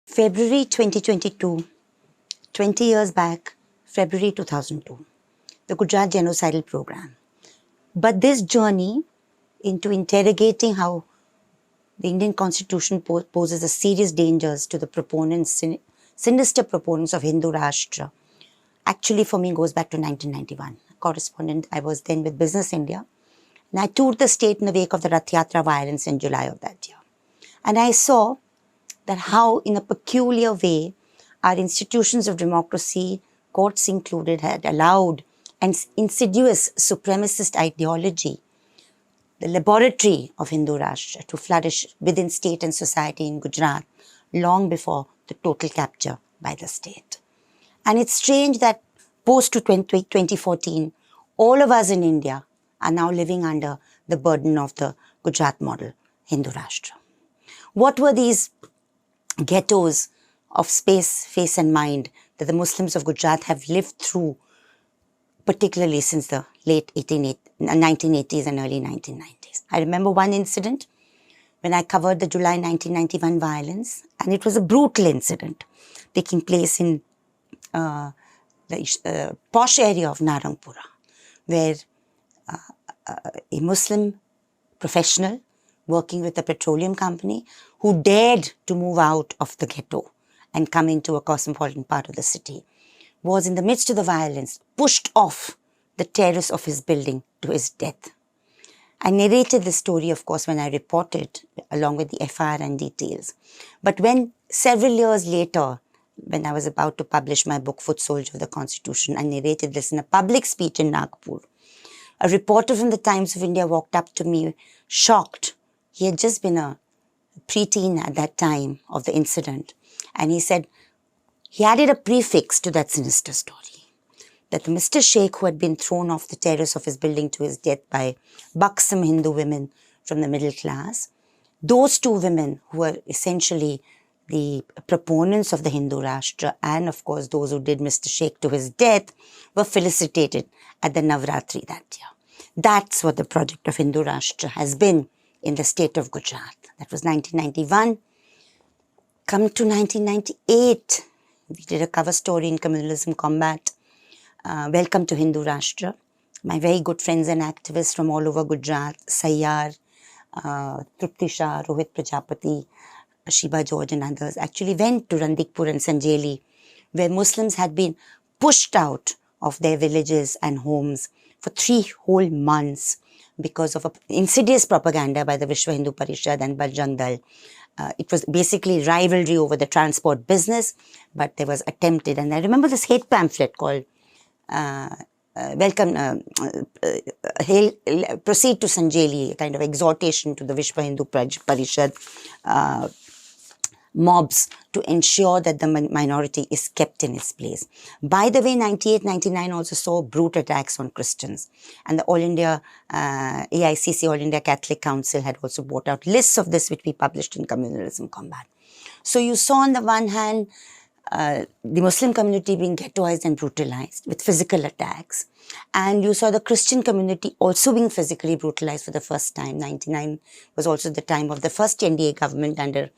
February 2022, 20 years back, February 2002, the Gujarat Genocidal Program. But this journey into interrogating how the Indian Constitution poses a serious dangers to the proponents, sinister proponents of Hindu Rashtra, actually for me goes back to 1991. Correspondent, I was then with Business India, and I toured the state in the wake of the Rath Yatra violence in July of that year. And I saw that how, in a peculiar way, our institutions of democracy, courts included, had allowed an insidious supremacist ideology, the laboratory of Hindu Rashtra, to flourish within state and society in Gujarat long before the total capture by the state. And it's strange that post to 2014, all of us in India are now living under the burden of the Gujarat model, Hindu Rashtra. What were these ghettos of space, face and mind that the Muslims of Gujarat have lived through, particularly since the late 1980s and early 1990s? I remember one incident when I covered the July 1991 violence, and it was a brutal incident taking place in the posh area of Narangpura, where a Muslim professional working with a petroleum company who dared to move out of the ghetto and come into a cosmopolitan part of the city was, in the midst of the violence, pushed off the terrace of his building to his death. I narrated this story, of course, when I reported, along with the FIR and details. But when several years later, when I was about to publish my book, Foot Soldier of the Constitution, I narrated this in a public speech in Nagpur. A reporter from the Times of India walked up to me, shocked. He had just been a preteen at that time of the incident. And he said, he added a prefix to that sinister story, that the Mr. Sheikh, who had been thrown off the terrace of his building to his death by buxom Hindu women from the middle class, those two women who were essentially the proponents of the Hindu Rashtra, and of course those who did Mr. Sheikh to his death, were felicitated at the Navratri that year. That's what the project of Hindu Rashtra has been in the state of Gujarat. That was 1991. Come to 1998, we did a cover story in Communalism Combat, Welcome to Hindu Rashtra. My very good friends and activists from all over Gujarat, Sayyar, Trupti Shah, Rohit Prajapati, Shiba George and others, actually went to Randikpur and Sanjeli, where Muslims had been pushed out of their villages and homes for 3 whole months because of insidious propaganda by the Vishwa Hindu Parishad and Bajrang Dal. It was basically rivalry over the transport business, but there was attempted. And I remember this hate pamphlet called Proceed to Sanjeli, a kind of exhortation to the Vishwa Hindu Parishad mobs to ensure that the minority is kept in its place. By the way, 98-99 also saw brute attacks on Christians. And the All India, AICC, All India Catholic Council had also brought out lists of this, which we published in Communalism Combat. So you saw on the one hand, the Muslim community being ghettoized and brutalized with physical attacks. And you saw the Christian community also being physically brutalized for the first time. 99 was also the time of the first NDA government under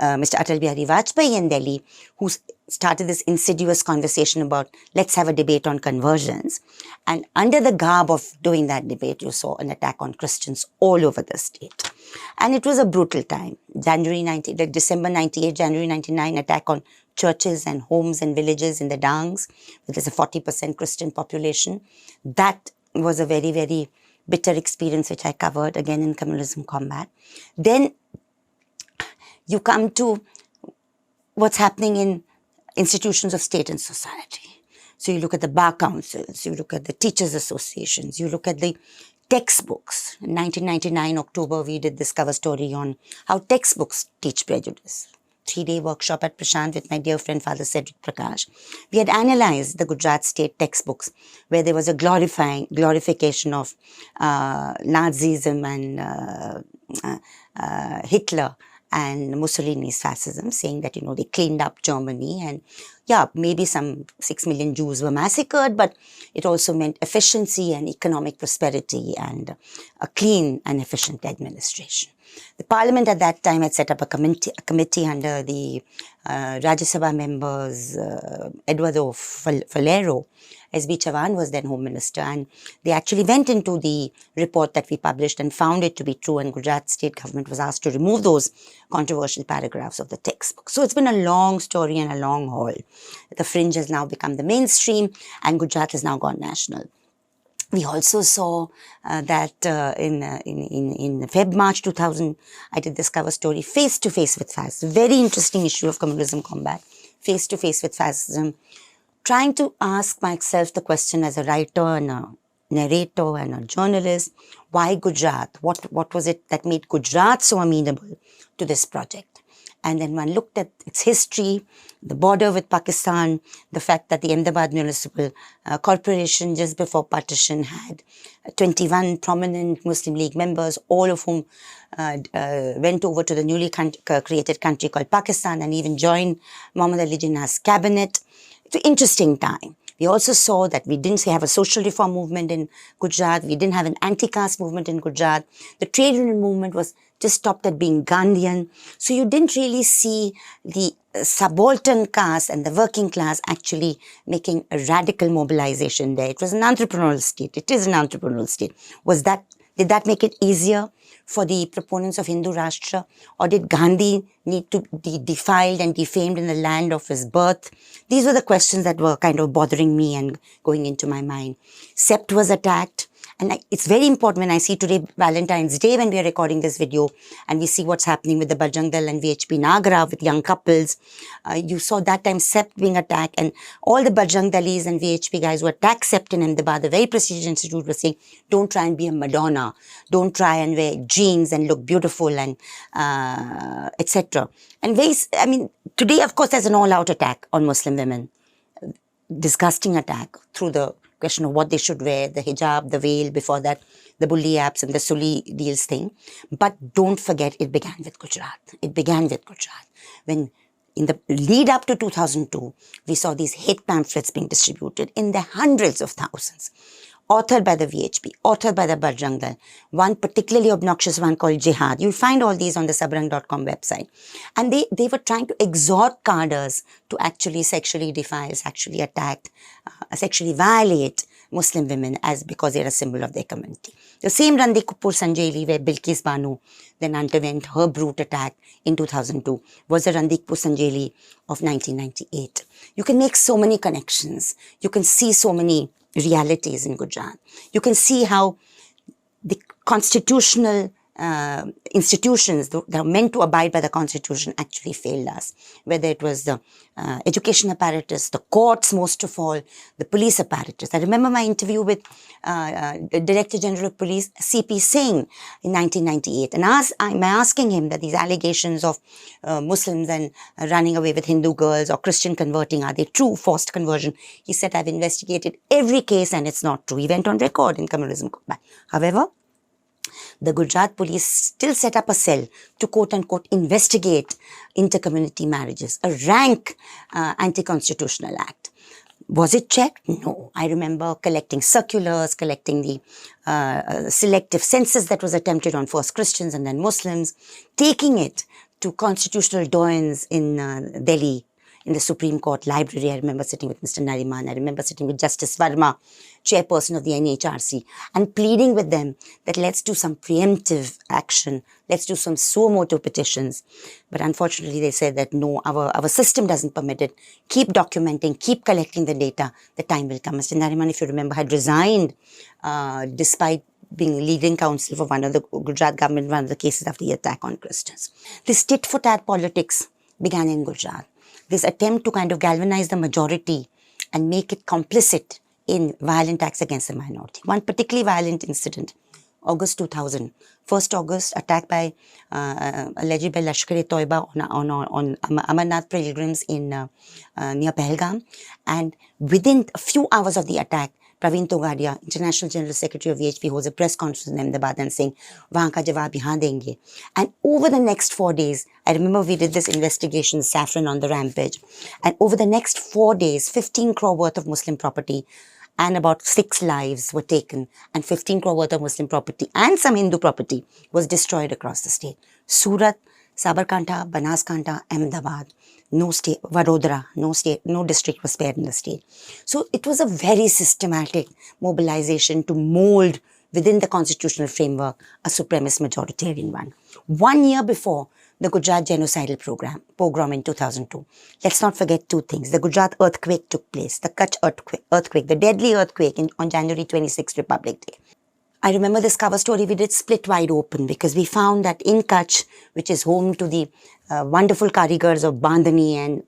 Mr. Atal Bihari Vajpayee in Delhi, who started this insidious conversation about let's have a debate on conversions. And under the garb of doing that debate, you saw an attack on Christians all over the state. And it was a brutal time. December 98, January 99, attack on churches and homes and villages in the Dangs, where there's a 40% Christian population. That was a very, very bitter experience, which I covered again in Communalism Combat. Then you come to what's happening in institutions of state and society. So you look at the bar councils, you look at the teachers' associations, you look at the textbooks. In 1999, October, we did this cover story on how textbooks teach prejudice. 3-day workshop at Prashant with my dear friend Father Cedric Prakash. We had analyzed the Gujarat state textbooks, where there was a glorification of Nazism and Hitler and Mussolini's fascism, saying that, they cleaned up Germany and, maybe some 6 million Jews were massacred, but it also meant efficiency and economic prosperity and a clean and efficient administration. The parliament at that time had set up a committee under the Rajya Sabha members Eduardo Falero. S.B. Chavan was then Home Minister, and they actually went into the report that we published and found it to be true, and Gujarat state government was asked to remove those controversial paragraphs of the textbook. So it's been a long story and a long haul. The fringe has now become the mainstream, and Gujarat has now gone national. We also saw that in March 2000, I did this cover story, Face to Face with Fascism. Very interesting issue of Communalism Combat, Face to Face with Fascism. Trying to ask myself the question as a writer and a narrator and a journalist, why Gujarat? What was it that made Gujarat so amenable to this project? And then one looked at its history, the border with Pakistan, the fact that the Ahmedabad Municipal Corporation just before partition had 21 prominent Muslim League members, all of whom went over to the newly created country called Pakistan and even joined Muhammad Ali Jinnah's cabinet. It's an interesting time. We also saw that we didn't have a social reform movement in Gujarat. We didn't have an anti-caste movement in Gujarat. The trade union movement was just stopped at being Gandhian. So you didn't really see the subaltern caste and the working class actually making a radical mobilization there. It was an entrepreneurial state. It is an entrepreneurial state. Did that make it easier for the proponents of Hindu Rashtra? Or did Gandhi need to be defiled and defamed in the land of his birth? These were the questions that were kind of bothering me and going into my mind. Sept was attacked. And it's very important when I see today Valentine's Day when we are recording this video and we see what's happening with the Bajrang Dal and VHP in Agra with young couples. You saw that time Sept being attacked, and all the Bajrang Dalis and VHP guys who attacked Sept in Ahmedabad, the very prestigious institute, was saying, don't try and be a Madonna. Don't try and wear jeans and look beautiful and etc. And today, of course, there's an all-out attack on Muslim women. Disgusting attack through the question of what they should wear, the hijab, the veil, before that, the bully apps and the Suli deals thing. But don't forget, it began with Gujarat. It began with Gujarat. When in the lead up to 2002, we saw these hate pamphlets being distributed in the hundreds of thousands. Authored by the VHP, authored by the Bajrang Dal, one particularly obnoxious one called Jihad. You'll find all these on the sabrang.com website. And they were trying to exhort cadres to actually sexually defy, sexually attack, sexually violate Muslim women because they're a symbol of their community. The same Randikpur Sanjeli, where Bilkis Banu then underwent her brute attack in 2002, was the Randikpur Sanjeli of 1998. You can make so many connections. You can see so many realities in Gujarat. You can see how the constitutional institutions that are meant to abide by the constitution actually failed us. Whether it was the education apparatus, the courts most of all, the police apparatus. I remember my interview with the Director General of Police, C.P. Singh, in 1998. And I'm asking him that these allegations of Muslims and running away with Hindu girls or Christian converting, are they true, forced conversion? He said, I've investigated every case and it's not true. He went on record in Communalism Combat. However, the Gujarat police still set up a cell to quote-unquote investigate intercommunity marriages, a rank anti-constitutional act. Was it checked? No. I remember collecting circulars, collecting the selective census that was attempted on first Christians and then Muslims, taking it to constitutional doyens in Delhi, in the Supreme Court library. I remember sitting with Mr. Nariman. I remember sitting with Justice Verma, chairperson of the NHRC, and pleading with them that let's do some preemptive action. Let's do some suo motu petitions. But unfortunately, they said that no, our system doesn't permit it. Keep documenting, keep collecting the data. The time will come. Mr. Nariman, if you remember, had resigned despite being leading counsel for one of the Gujarat government, one of the cases of the attack on Christians. This tit-for-tat politics began in Gujarat. This attempt to kind of galvanize the majority and make it complicit in violent acts against the minority. One particularly violent incident, August 2000. 1st August, attack by alleged by Lashkar-e-Toiba on Amarnath pilgrims in near Pahalgam. And within a few hours of the attack, Praveen Togadia, International General Secretary of VHP, holds a press conference in Ahmedabad and saying, "Wahan ka jawab yahan denge." And over the next 4 days, I remember we did this investigation, Saffron on the Rampage, and over the next 4 days, 15 crore worth of Muslim property and about 6 lives were taken, and 15 crore worth of Muslim property and some Hindu property was destroyed across the state. Surat, Sabarkantha, Banaskantha, Ahmedabad, no state, Vadodara, no district was spared in the state. So it was a very systematic mobilization to mold within the constitutional framework a supremacist majoritarian one. 1 year before the Gujarat genocidal pogrom in 2002. Let's not forget two things. The Gujarat earthquake took place, the Kutch earthquake, the deadly earthquake on January 26th, Republic Day. I remember this cover story we did split wide open because we found that in Kutch, which is home to the wonderful karigars of Bandhani and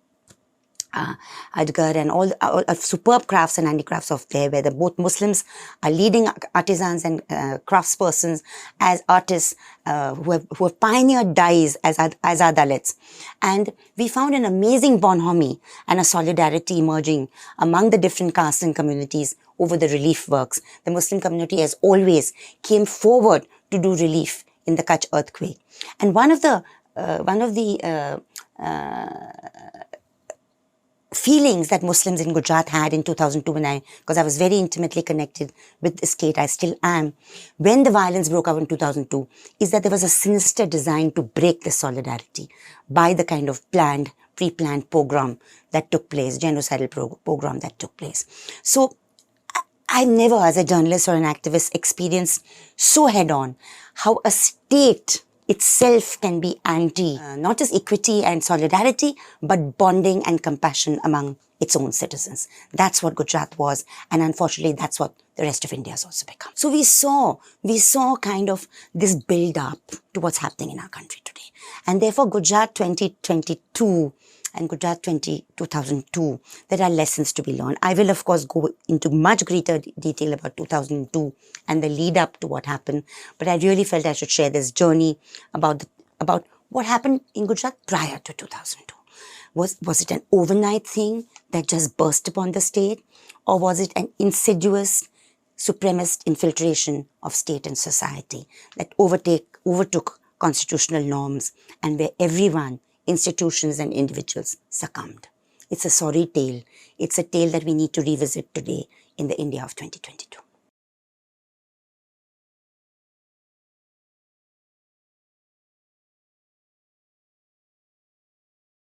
Adgar and all superb crafts and handicrafts of there, where both Muslims are leading artisans and craftspersons as artists who have pioneered dyes as our Dalits. And we found an amazing bonhomie and a solidarity emerging among the different castes and communities over the relief works. The Muslim community, as always, came forward to do relief in the Kutch earthquake. And one of the feelings that Muslims in Gujarat had in 2002 because I was very intimately connected with the state, I still am, when the violence broke out in 2002, is that there was a sinister design to break the solidarity by the kind of pre-planned pogrom that took place, genocidal pogrom that took place. So I never, as a journalist or an activist, experienced so head-on how a state itself can be anti, not just equity and solidarity, but bonding and compassion among its own citizens. That's what Gujarat was, and unfortunately, that's what the rest of India has also become. So we saw kind of this build-up to what's happening in our country today. And therefore, Gujarat 2022 and Gujarat 2002, there are lessons to be learned. I will, of course, go into much greater detail about 2002 and the lead up to what happened. But I really felt I should share this journey about what happened in Gujarat prior to 2002. Was it an overnight thing that just burst upon the state? Or was it an insidious, supremacist infiltration of state and society that overtook constitutional norms and where everyone, institutions and individuals, succumbed? It's a sorry tale. It's a tale that we need to revisit today in the India of 2022.